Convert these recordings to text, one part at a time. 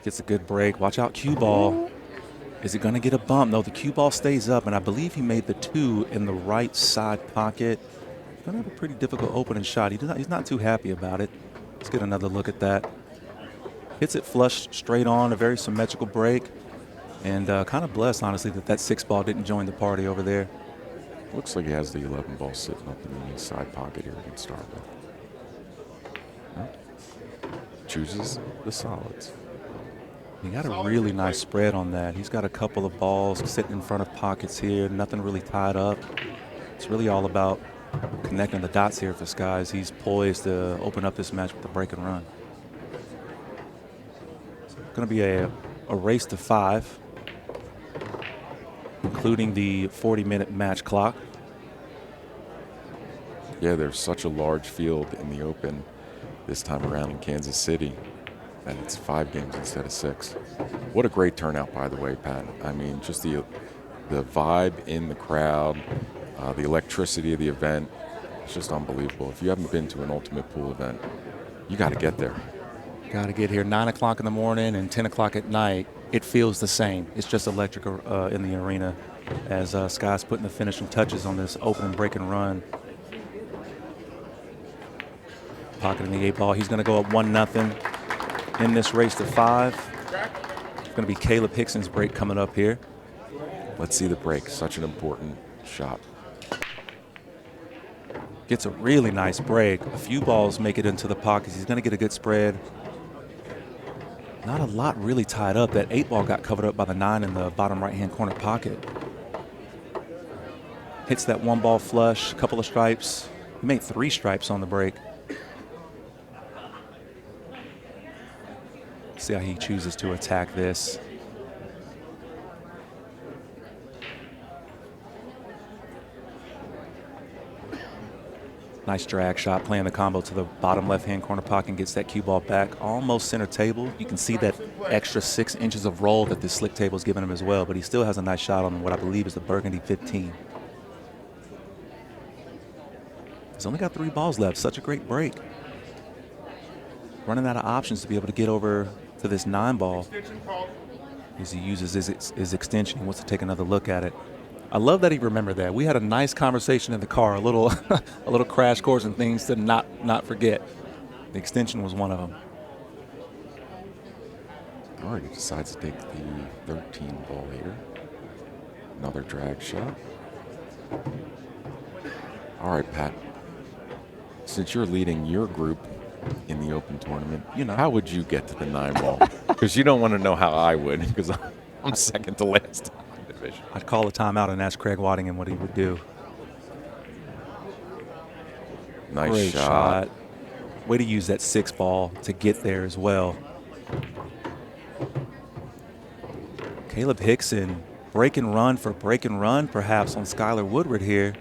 Gets a good break. Watch out, cue ball. Is it going to get a bump? No, the cue ball stays up, and I believe he made the 2 in the right side pocket. Going to have a pretty difficult opening shot. He's not too happy about it. Let's get another look at that. Hits it flush straight on, a very symmetrical break, and kind of blessed, honestly, that 6 ball didn't join the party over there. Looks like he has the 11 ball sitting up in the side pocket here. He can start with. Chooses the solids. He got a really nice spread on that. He's got a couple of balls sitting in front of pockets here, nothing really tied up. It's really all about connecting the dots here for Skies. He's poised to open up this match with a break and run. It's going to be a race to 5, including the 40-minute match clock. Yeah, there's such a large field in the Open this time around in Kansas City, and it's 5 games instead of 6. What a great turnout, by the way, Pat. I mean, just the vibe in the crowd, the electricity of the event, it's just unbelievable. If you haven't been to an Ultimate Pool event, you got to get there. Got to get here 9 o'clock in the morning and 10 o'clock at night. It feels the same. It's just electric in the arena as Sky's putting the finishing touches on this opening break and run. Pocketing the 8 ball. He's going to go up 1-0 in this race to 5. It's going to be Kaleb Hixon's break coming up here. Let's see the break. Such an important shot. Gets a really nice break. A few balls make it into the pockets. He's going to get a good spread. Not a lot really tied up. That 8 ball got covered up by the 9 in the bottom right-hand corner pocket. Hits that 1 ball flush, a couple of stripes. He made 3 stripes on the break. See how he chooses to attack this. Nice drag shot, playing the combo to the bottom left-hand corner pocket and gets that cue ball back almost center table. You can see that extra 6 inches of roll that this slick table is giving him as well, but he still has a nice shot on what I believe is the Burgundy 15. He's only got 3 balls left. Such a great break. Running out of options to be able to get over to this 9 ball as he uses his extension. He wants to take another look at it. I love that he remembered that. We had a nice conversation in the car, a little a little crash course and things to not forget. The extension was one of them. All right, he decides to take the 13 ball here. Another drag shot. All right, Pat. Since you're leading your group in the Open tournament, how would you get to the 9 ball? Because you don't want to know how I would, because I'm second to last in the division. I'd call a timeout and ask Craig Waddingham what he would do. Nice Great shot. Way to use that 6 ball to get there as well. Kaleb Hixon, break and run for break and run, perhaps on Skyler Woodward here.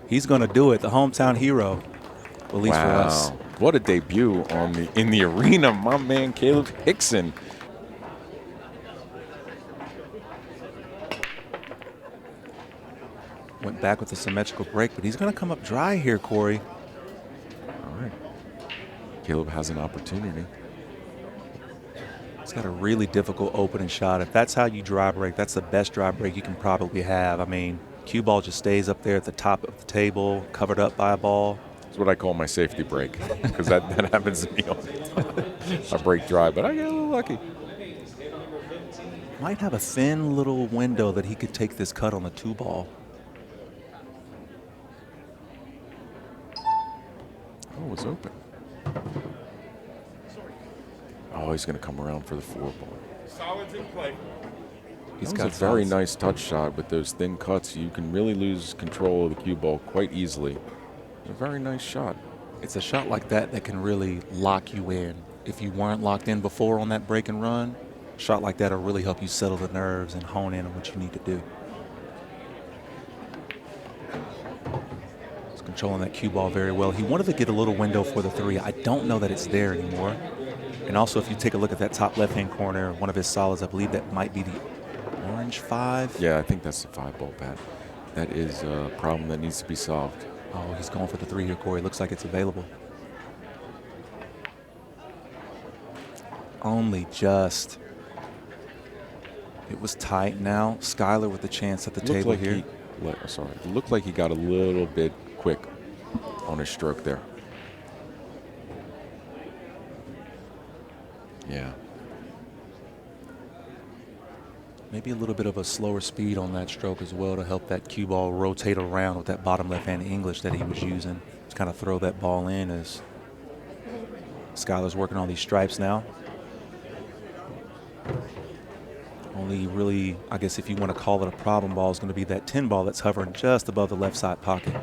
He's going to do it, the hometown hero, at least for us. What a debut in the arena, my man Kaleb Hixon. Went back with a symmetrical break, but he's going to come up dry here, Corey. All right. Kaleb has an opportunity. He's got a really difficult opening shot. If that's how you dry break, that's the best dry break you can probably have. I mean, cue ball just stays up there at the top of the table, covered up by a ball. It's what I call my safety break, because that happens to me all the time. I break dry, but I get a little lucky. Might have a thin little window that he could take this cut on the 2 ball. Oh, it's open. Oh, he's going to come around for the 4 ball. Solids in play. He's got a very nice touch shot. With those thin cuts, you can really lose control of the cue ball quite easily. A very nice shot. It's a shot like that that can really lock you in. If you weren't locked in before on that break and run, a shot like that will really help you settle the nerves and hone in on what you need to do. He's controlling that cue ball very well. He wanted to get a little window for the 3. I don't know that it's there anymore. And also, if you take a look at that top left-hand corner, one of his solids, I believe that might be the orange 5. Yeah, I think that's the 5 ball, Pat. That is a problem that needs to be solved. Oh, he's going for the 3 here, Corey. Looks like it's available. Only just. It was tight. Now Skyler with the chance at the table here. It looked like he got a little bit quick on his stroke there. Yeah. Maybe a little bit of a slower speed on that stroke as well to help that cue ball rotate around with that bottom left-hand English that he was using to kind of throw that ball in as Skyler's working on these stripes now. Only really, I guess if you want to call it a problem ball, is going to be that 10 ball that's hovering just above the left side pocket.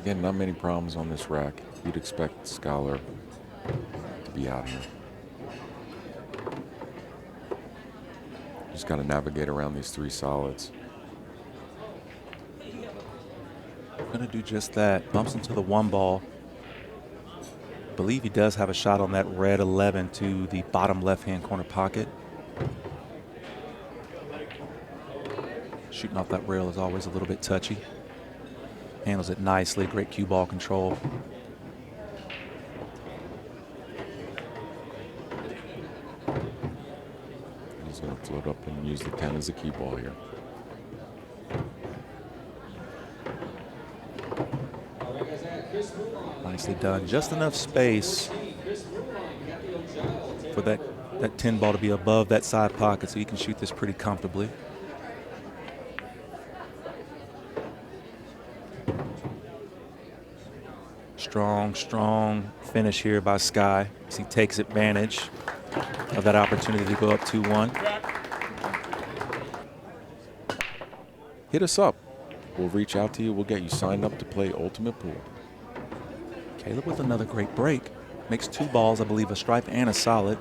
Again, not many problems on this rack. You'd expect Skyler to be out here. Just got to navigate around these three solids. Going to do just that. Bumps into the 1 ball. I believe he does have a shot on that red 11 to the bottom left-hand corner pocket. Shooting off that rail is always a little bit touchy. Handles it nicely. Great cue ball control. He's going to float up and use the 10 as a cue ball here. Nicely done. Just enough space for that 10 ball to be above that side pocket so you can shoot this pretty comfortably. Strong finish here by Sky as he takes advantage of that opportunity to go up 2-1. Hit us up. We'll reach out to you. We'll get you signed up to play Ultimate Pool. Kaleb with another great break. Makes 2 balls, I believe, a stripe and a solid.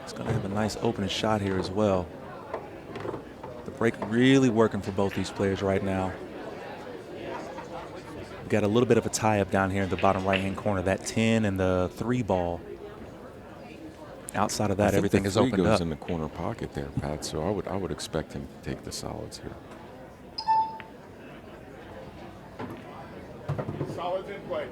He's going to have a nice opening shot here as well. The break really working for both these players right now. We've got a little bit of a tie-up down here in the bottom right-hand corner. That 10 and the 3 ball. Outside of that, everything is opened up. Goes in the corner pocket there, Pat. So I would expect him to take the solids here. Solids in play.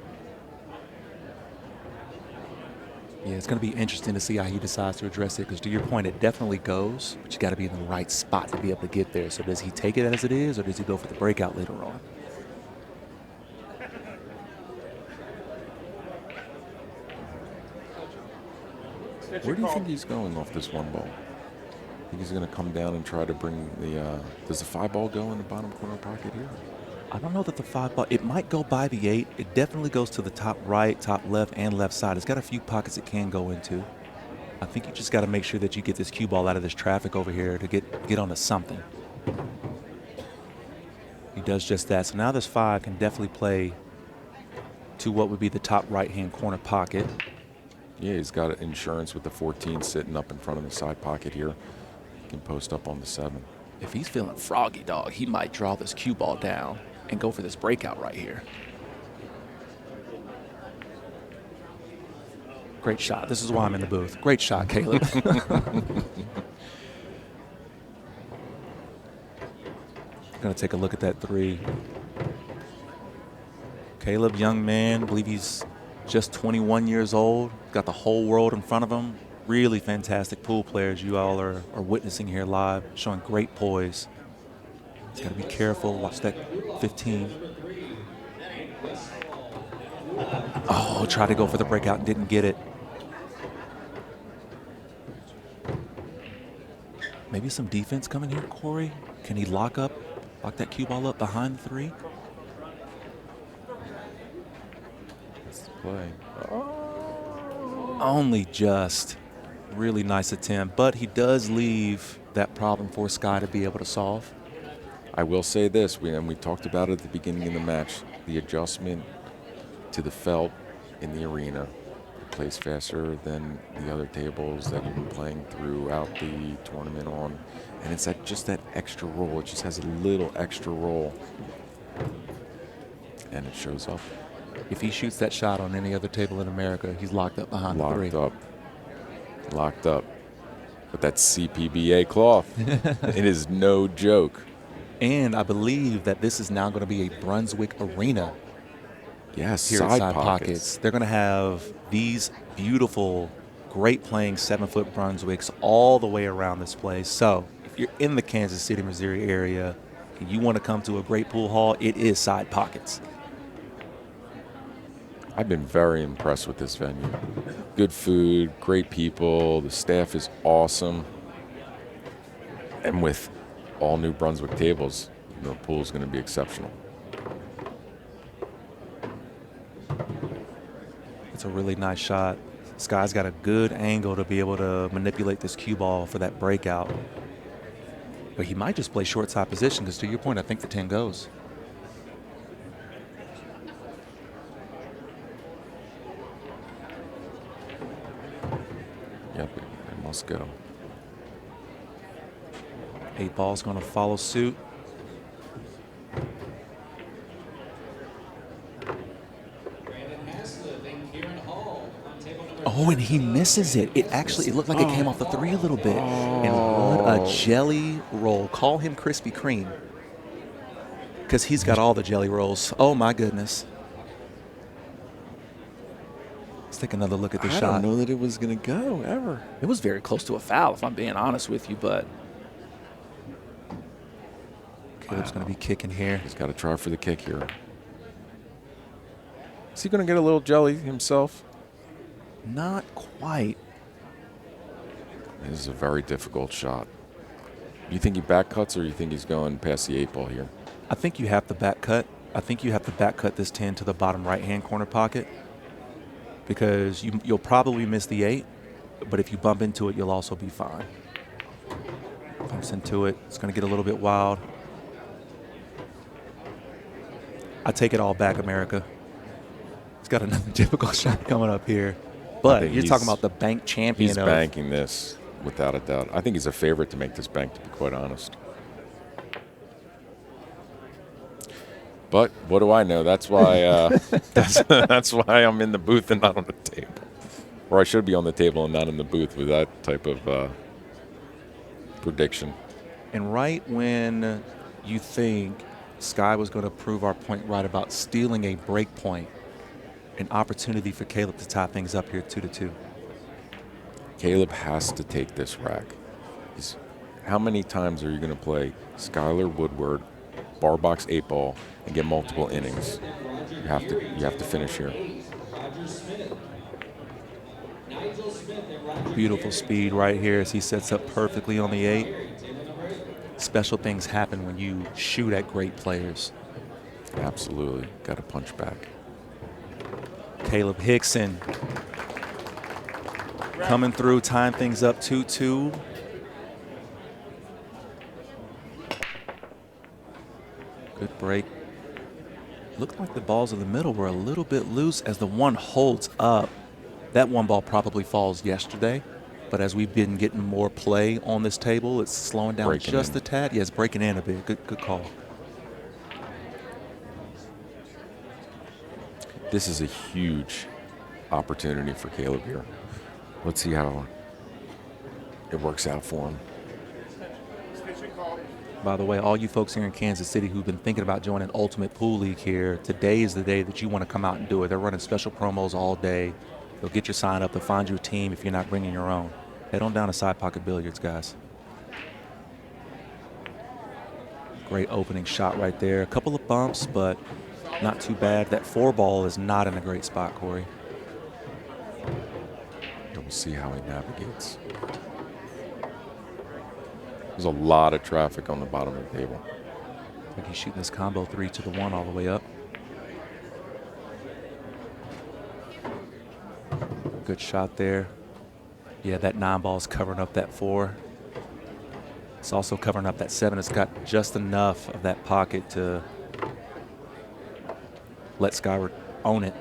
Yeah, it's going to be interesting to see how he decides to address it because to your point, it definitely goes, but you got to be in the right spot to be able to get there. So does he take it as it is or does he go for the breakout later on? Where do you think he's going off this 1 ball? I think he's going to come down and try to bring the does the 5 ball go in the bottom corner pocket here? I don't know that the 5 ball, it might go by the 8. It definitely goes to the top right, top left, and left side. It's got a few pockets it can go into. I think you just got to make sure that you get this cue ball out of this traffic over here to get onto something. He does just that. So now this 5 can definitely play to what would be the top right-hand corner pocket. Yeah, he's got insurance with the 14 sitting up in front of the side pocket here. He can post up on the 7. If he's feeling froggy, dog, he might draw this cue ball down and go for this breakout right here. Great shot. This is why I'm in the booth. Great shot, Kaleb. Gonna take a look at that 3. Kaleb, young man, I believe he's just 21 years old. Got the whole world in front of him. Really fantastic pool players you all are witnessing here live, showing great poise. He's got to be careful. Watch that 15. Oh, tried to go for the breakout and didn't get it. Maybe some defense coming here, Corey. Can he lock that cue ball up behind the 3? That's the play. Only just. Really nice attempt, but he does leave that problem for Sky to be able to solve. I will say this, we talked about it at the beginning of the match, the adjustment to the felt in the arena. It plays faster than the other tables that you've been playing throughout the tournament on. And it's just that extra roll. It just has a little extra roll. And it shows up. If he shoots that shot on any other table in America, he's locked up behind the 3. Locked up. But that CPBA cloth, it is no joke. And I believe that this is now going to be a Brunswick arena Yes, here at side Side pockets. Pockets. They're going to have these beautiful, great playing 7-foot Brunswicks all the way around this place. So if you're in the Kansas City, Missouri area and you want to come to a great pool hall, it is Side Pockets. I've been very impressed with this venue. Good food, great people, the staff is awesome. And with all new Brunswick tables, the pool is going to be exceptional. It's a really nice shot. Sky's got a good angle to be able to manipulate this cue ball for that breakout. But he might just play short side position because, to your point, I think the 10 goes. Yep, it must go. 8 ball's going to follow suit. Oh, and he misses it. It looked like it came off the 3 a little bit. And what a jelly roll. Call him Krispy Kreme, because he's got all the jelly rolls. Oh, my goodness. Let's take another look at this shot. I don't know that it was going to go ever. It was very close to a foul, if I'm being honest with you, but Kaleb's going to be kicking here. He's got to try for the kick here. Is he going to get a little jelly himself? Not quite. This is a very difficult shot. You think he back cuts, or you think he's going past the 8 ball here? I think you have to back cut. I think you have to back cut this 10 to the bottom right-hand corner pocket, because you'll probably miss the 8, but if you bump into it, you'll also be fine. Bumps into it. It's going to get a little bit wild. I take it all back, America. He's got another difficult shot coming up here. But you're talking about the bank champion. He's banking this, without a doubt. I think he's a favorite to make this bank, to be quite honest. But what do I know? That's why that's why I'm in the booth and not on the table. Or I should be on the table and not in the booth with that type of prediction. And right when you think Sky was going to prove our point right about stealing a break point, an opportunity for Kaleb to tie things up here 2-2. Kaleb has to take this rack. How many times are you going to play Skyler Woodward, bar box 8 ball, and get multiple innings? You have to finish here. Beautiful speed right here as he sets up perfectly on the 8. Special things happen when you shoot at great players. Absolutely. Got to punch back. Kaleb Hixon coming through, tying things up 2-2. Good break. Looked like the balls in the middle were a little bit loose as the 1 holds up. That 1 ball probably falls yesterday, but as we've been getting more play on this table, it's slowing down just a tad. Yeah, it's breaking in a bit. Good call. This is a huge opportunity for Kaleb here. Let's see how it works out for him. By the way, all you folks here in Kansas City who've been thinking about joining Ultimate Pool League here, today is the day that you want to come out and do it. They're running special promos all day. They'll get your sign up. They'll find you a team if you're not bringing your own. Head on down to Side Pocket Billiards, guys. Great opening shot right there. A couple of bumps, but not too bad. That 4 ball is not in a great spot, Corey. We'll see how he navigates. There's a lot of traffic on the bottom of the table. I think he's shooting this combo 3 to the 1 all the way up. Good shot there. Yeah, that 9 ball is covering up that 4. It's also covering up that 7. It's got just enough of that pocket to let Skyward own it.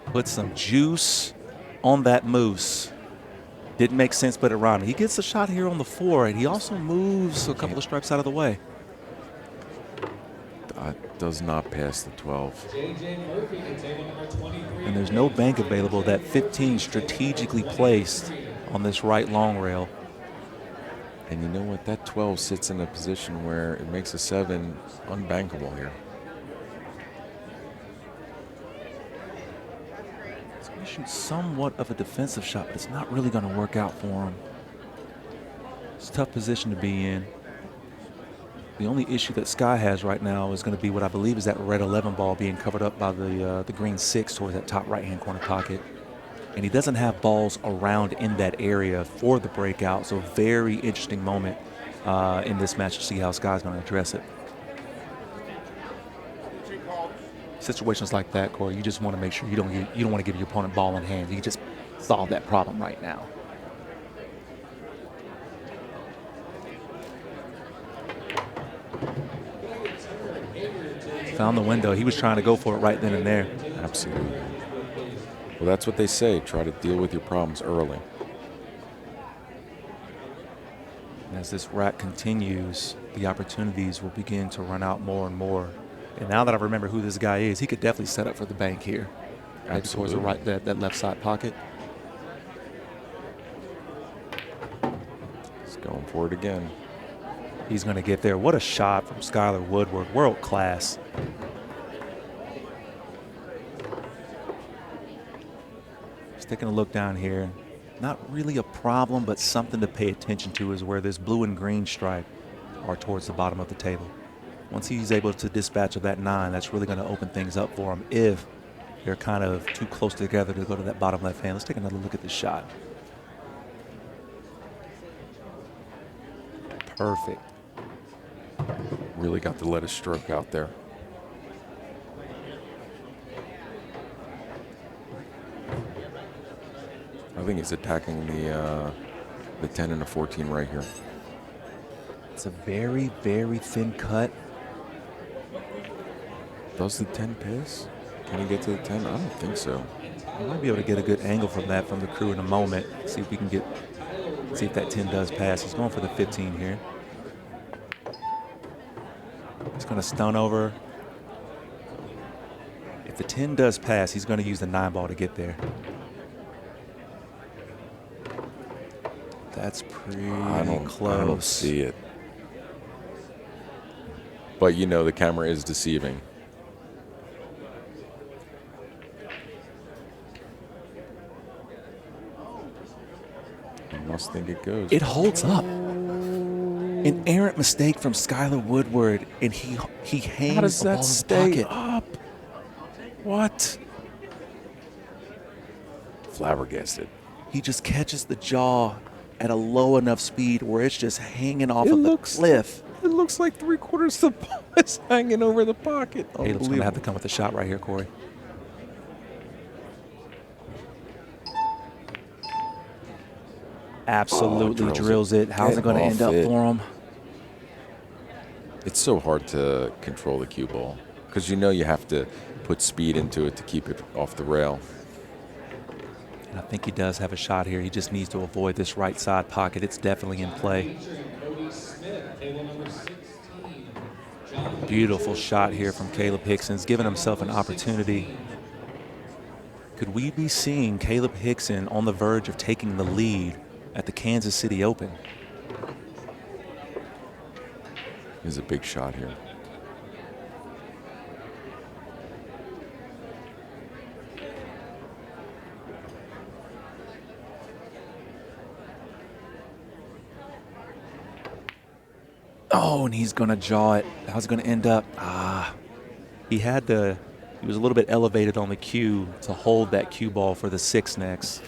Put some juice on that moose. Didn't make sense, but around it. He gets a shot here on the 4, and he also moves a couple of stripes out of the way. Does not pass the 12. And there's no bank available. That 15 strategically placed on this right long rail. And you know what? That 12 sits in a position where it makes a 7 unbankable here. He's going to shoot somewhat of a defensive shot, but it's not really going to work out for him. It's a tough position to be in. The only issue that Sky has right now is going to be what I believe is that red 11 ball being covered up by the green 6 towards that top right-hand corner pocket. And he doesn't have balls around in that area for the breakout, so very interesting moment in this match to see how Sky's going to address it. Situations like that, Corey, you just want to make sure you don't want to give your opponent ball in hand. You just solve that problem right now. Found the window. He was trying to go for it right then and there. Absolutely. Well, that's what they say. Try to deal with your problems early. And as this rack continues, the opportunities will begin to run out more and more. And now that I remember who this guy is, he could definitely set up for the bank here. Maybe towards the right, that left side pocket. He's going for it again. He's going to get there. What a shot from Skyler Woodward. World class. Just taking a look down here. Not really a problem, but something to pay attention to is where this blue and green stripe are towards the bottom of the table. Once he's able to dispatch of that 9, that's really going to open things up for him if they're kind of too close together to go to that bottom left hand. Let's take another look at this shot. Perfect. Really got to let his stroke out there. I think he's attacking the 10 and the 14 right here. It's a very, very thin cut. Does the 10 pass? Can he get to the 10? I don't think so. We might be able to get a good angle from that from the crew in a moment. See if we can see if that 10 does pass. He's going for the 15 here. He's going to stun over. If the 10 does pass, he's going to use the 9 ball to get there. That's pretty close. I don't see it. But you know the camera is deceiving. I must think it goes. It holds up. An errant mistake from Skyler Woodward, and he hangs How does the ball that in the stay pocket. up? What? Flabbergasted. He just catches the jaw at a low enough speed where it's just hanging off of the cliff. It looks like 3/4 of the ball is hanging over the pocket. Kaleb's going to have to come with the shot right here, Corey. Absolutely drills it. How's it going to end up for him? It's so hard to control the cue ball because you know you have to put speed into it to keep it off the rail. And I think he does have a shot here. He just needs to avoid this right side pocket. It's definitely in play. Beautiful shot here from Kaleb Hixon. He's giving himself an opportunity. Could we be seeing Kaleb Hixon on the verge of taking the lead at the Kansas City Open? Is a big shot here. Oh, and he's going to jaw it. How's it going to end up? He was a little bit elevated on the cue to hold that cue ball for the 6 next.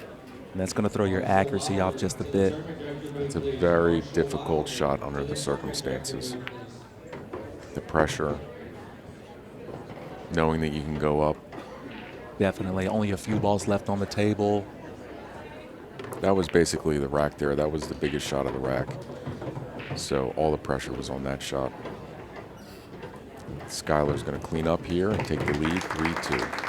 And that's going to throw your accuracy off just a bit. It's a very difficult shot under the circumstances. The pressure, knowing that you can go up. Definitely. Only a few balls left on the table. That was basically the rack there. That was the biggest shot of the rack. So all the pressure was on that shot. Skyler's going to clean up here and take the lead 3-2.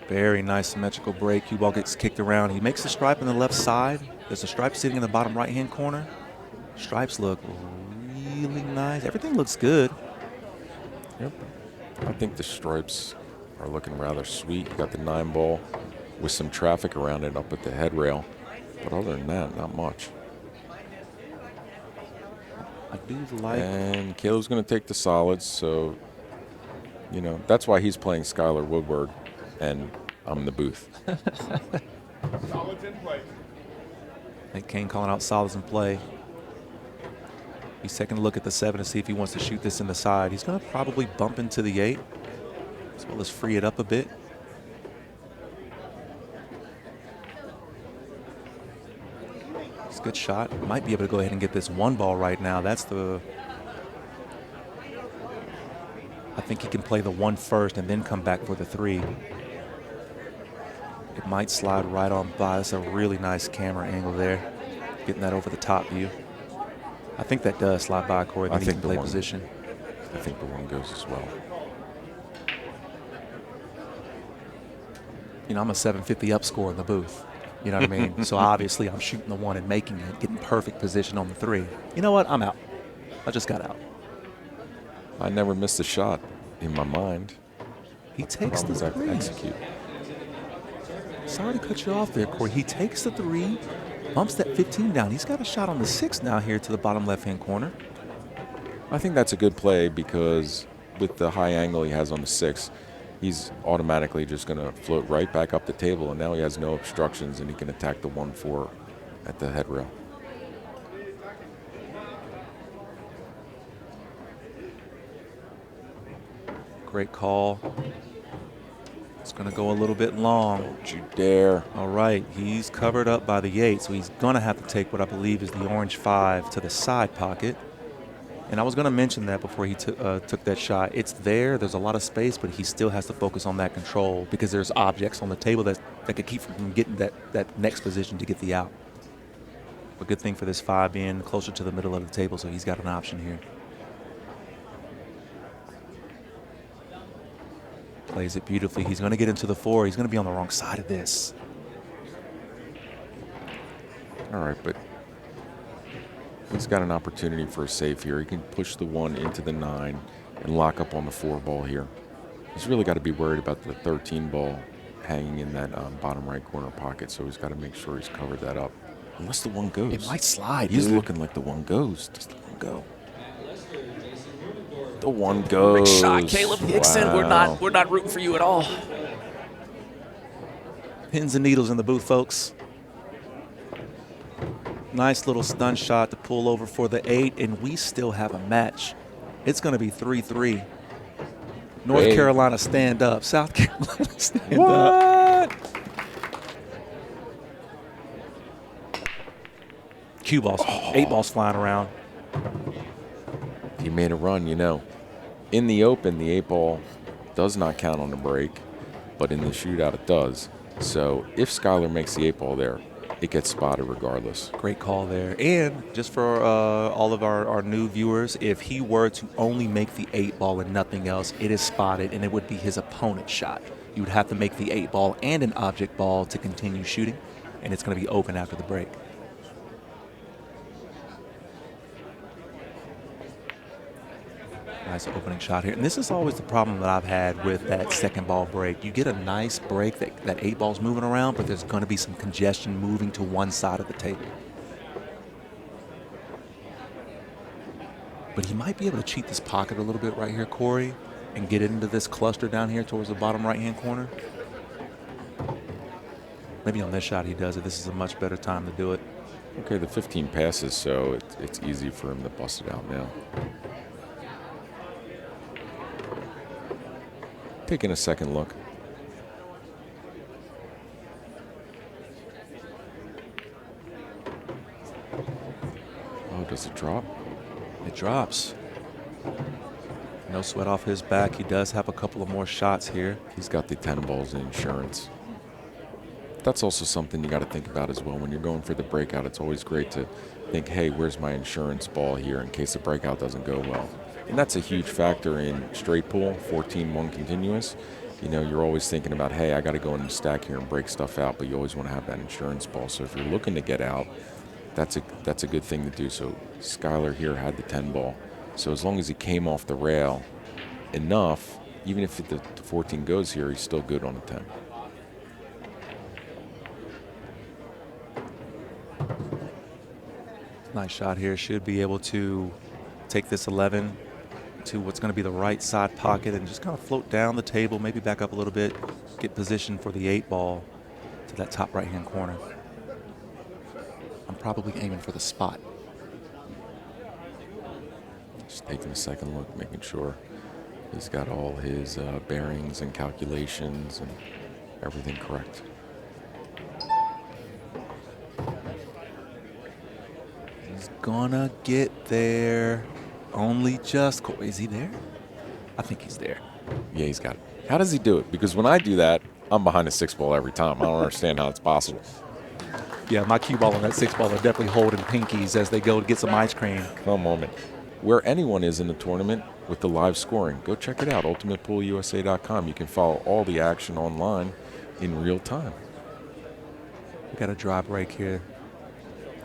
Very nice symmetrical break. Cue ball gets kicked around. He makes the stripe on the left side. There's a stripe sitting in the bottom right-hand corner. Stripes look really nice. Everything looks good. Yep. I think the stripes are looking rather sweet. You got the 9 ball with some traffic around it up at the head rail. But other than that, not much. I do like. And Kaleb's going to take the solids, so, you know, that's why he's playing Skyler Woodward, and I'm in the booth. Solids in play. Nick Kane calling out solids in play. He's taking a look at the 7 to see if he wants to shoot this in the side. He's going to probably bump into the 8, as well as free it up a bit. It's a good shot. Might be able to go ahead and get this 1 ball right now. That's the... I think he can play the 1 first and then come back for the 3. It might slide right on by. That's a really nice camera angle there. Getting that over the top view. I think that does slide by Corey. Then he can play position. I think the 1 goes as well. You know, I'm a 750 up score in the booth. You know what I mean? So obviously I'm shooting the 1 and making it, getting perfect position on the 3. You know what? I'm out. I just got out. I never missed a shot in my mind. He takes the 3. Execute. Sorry to cut you off there, Corey. He takes the 3, bumps that 15 down. He's got a shot on the 6 now here to the bottom left-hand corner. I think that's a good play because with the high angle he has on the 6, he's automatically just going to float right back up the table, and now he has no obstructions, and he can attack the 1-4 at the head rail. Great call. It's going to go a little bit long. Don't you dare. All right, he's covered up by the 8, so he's going to have to take what I believe is the orange 5 to the side pocket. And I was going to mention that before he took that shot. It's there. There's a lot of space, but he still has to focus on that control because there's objects on the table that could keep him from getting that next position to get the out. A good thing for this 5 being closer to the middle of the table, so he's got an option here. Plays it beautifully. He's going to get into the 4. He's going to be on the wrong side of this. All right, but he's got an opportunity for a save here. He can push the 1 into the 9 and lock up on the 4 ball here. He's really got to be worried about the 13 ball hanging in that bottom right corner pocket, so he's got to make sure he's covered that up. Unless the 1 goes. It might slide, He's dude. looking like the 1 goes. Does the 1 go? The 1 goes. Big shot, Kaleb Hixon. Wow. We're not rooting for you at all. Pins and needles in the booth, folks. Nice little stun shot to pull over for the 8, and we still have a match. It's going to be 3-3. North Carolina stand up. South Carolina stand up. Cue balls, 8 balls flying around. He made a run, you know. In the open, the 8 ball does not count on the break, but in the shootout it does. So if Skyler makes the 8 ball there, it gets spotted regardless. Great call there. And just for all of our new viewers, if he were to only make the 8 ball and nothing else, it is spotted and it would be his opponent's shot. You would have to make the 8 ball and an object ball to continue shooting, and it's going to be open after the break. Nice opening shot here. And this is always the problem that I've had with that second ball break. You get a nice break, that 8 ball's moving around, but there's going to be some congestion moving to one side of the table. But he might be able to cheat this pocket a little bit right here, Corey, and get into this cluster down here towards the bottom right-hand corner. Maybe on this shot he does it. This is a much better time to do it. Okay, the 15 passes, so it's easy for him to bust it out now. Taking a second look. Oh, does it drop? It drops. No sweat off his back. He does have a couple of more shots here. He's got the 10 balls in insurance. That's also something you got to think about as well. When you're going for the breakout, it's always great to think, hey, where's my insurance ball here in case the breakout doesn't go well? And that's a huge factor in straight pool, 14-1 continuous. You know, you're always thinking about, hey, I got to go in the stack here and break stuff out, but you always want to have that insurance ball. So if you're looking to get out, that's a good thing to do. So Skyler here had the 10 ball. So as long as he came off the rail enough, even if the 14 goes here, he's still good on the 10. Nice shot here. Should be able to take this 11 to what's going to be the right side pocket and just kind of float down the table, maybe back up a little bit, get positioned for the 8 ball to that top right-hand corner. I'm probably aiming for the spot. Just taking a second look, making sure he's got all his bearings and calculations and everything correct. He's gonna get there. Only just. Is he there? I think he's there. Yeah, he's got it. How does he do it? Because when I do that, I'm behind a 6 ball every time. I don't understand how it's possible. Yeah, my cue ball and that 6 ball are definitely holding pinkies as they go to get some ice cream. Come on, man. Where anyone is in the tournament with the live scoring, go check it out, ultimatepoolusa.com. You can follow all the action online in real time. We got a dry break here.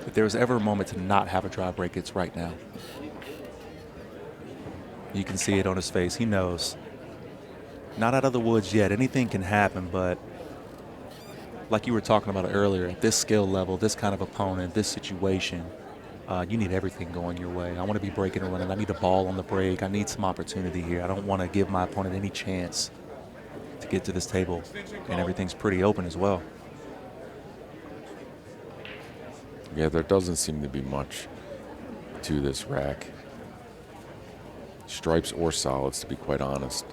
If there was ever a moment to not have a dry break, it's right now. You can see it on his face. He knows. Not out of the woods yet. Anything can happen, but like you were talking about earlier, at this skill level, this kind of opponent, this situation, you need everything going your way. I want to be breaking and running. I need a ball on the break. I need some opportunity here. I don't want to give my opponent any chance to get to this table, and everything's pretty open as well. Yeah, there doesn't seem to be much to this rack. Stripes or solids, to be quite honest.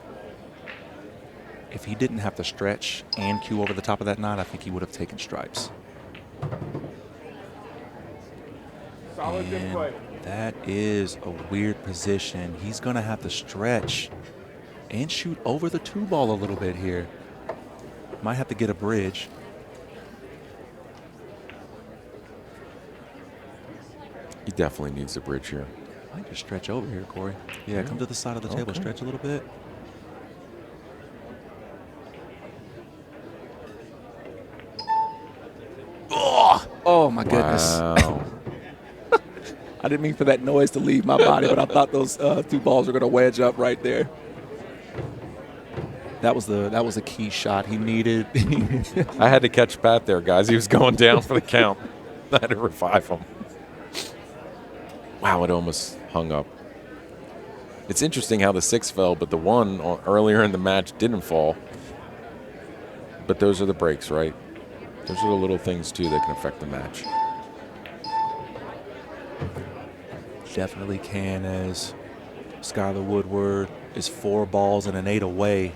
If he didn't have to stretch and cue over the top of that 9, I think he would have taken stripes. Solids in play. And that is a weird position. He's going to have to stretch and shoot over the 2 ball a little bit here. Might have to get a bridge. He definitely needs a bridge here. I think just stretch over here, Corey. Yeah, come to the side of the table, stretch a little bit. Oh my goodness. Wow. I didn't mean for that noise to leave my body, but I thought those 2 balls were going to wedge up right there. That was a key shot he needed. I had to catch Pat there, guys. He was going down for the count. I had to revive him. Wow, it almost hung up. It's interesting how the 6 fell, but the 1 earlier in the match didn't fall. But those are the breaks, right? Those are the little things, too, that can affect the match. Definitely can, as Skyler Woodward is 4 balls and an 8 away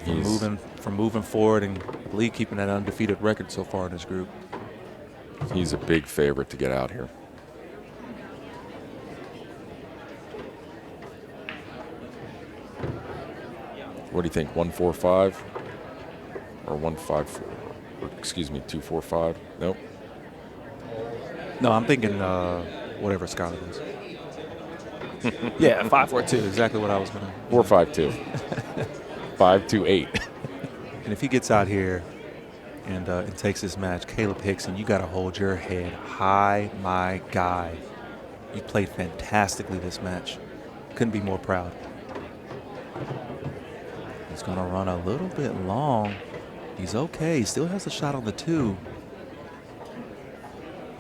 from moving forward and I believe keeping that undefeated record so far in this group. He's a big favorite to get out here. What do you think, 145 or 154? Excuse me, 245? Nope. No, I'm thinking whatever Skyler is. Yeah, 5-4-2, exactly what I was going to. 452. 528. And if he gets out here and takes this match, Kaleb Hixon, you got to hold your head high, my guy. You played fantastically this match. Couldn't be more proud. He's going to run a little bit long. He's okay. He still has a shot on the 2.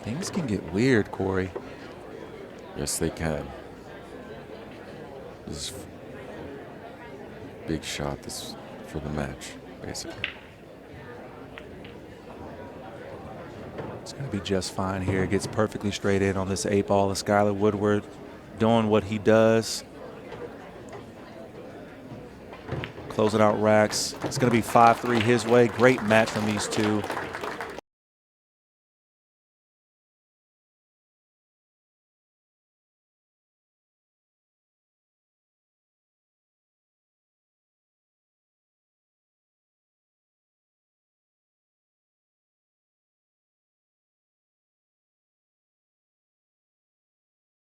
Things can get weird, Corey. Yes, they can. This is a big shot for the match, basically. It's going to be just fine here. Gets perfectly straight in on this 8 ball of Skyler Woodward doing what he does. Closing out racks. It's going to be 5-3 his way. Great match from these 2.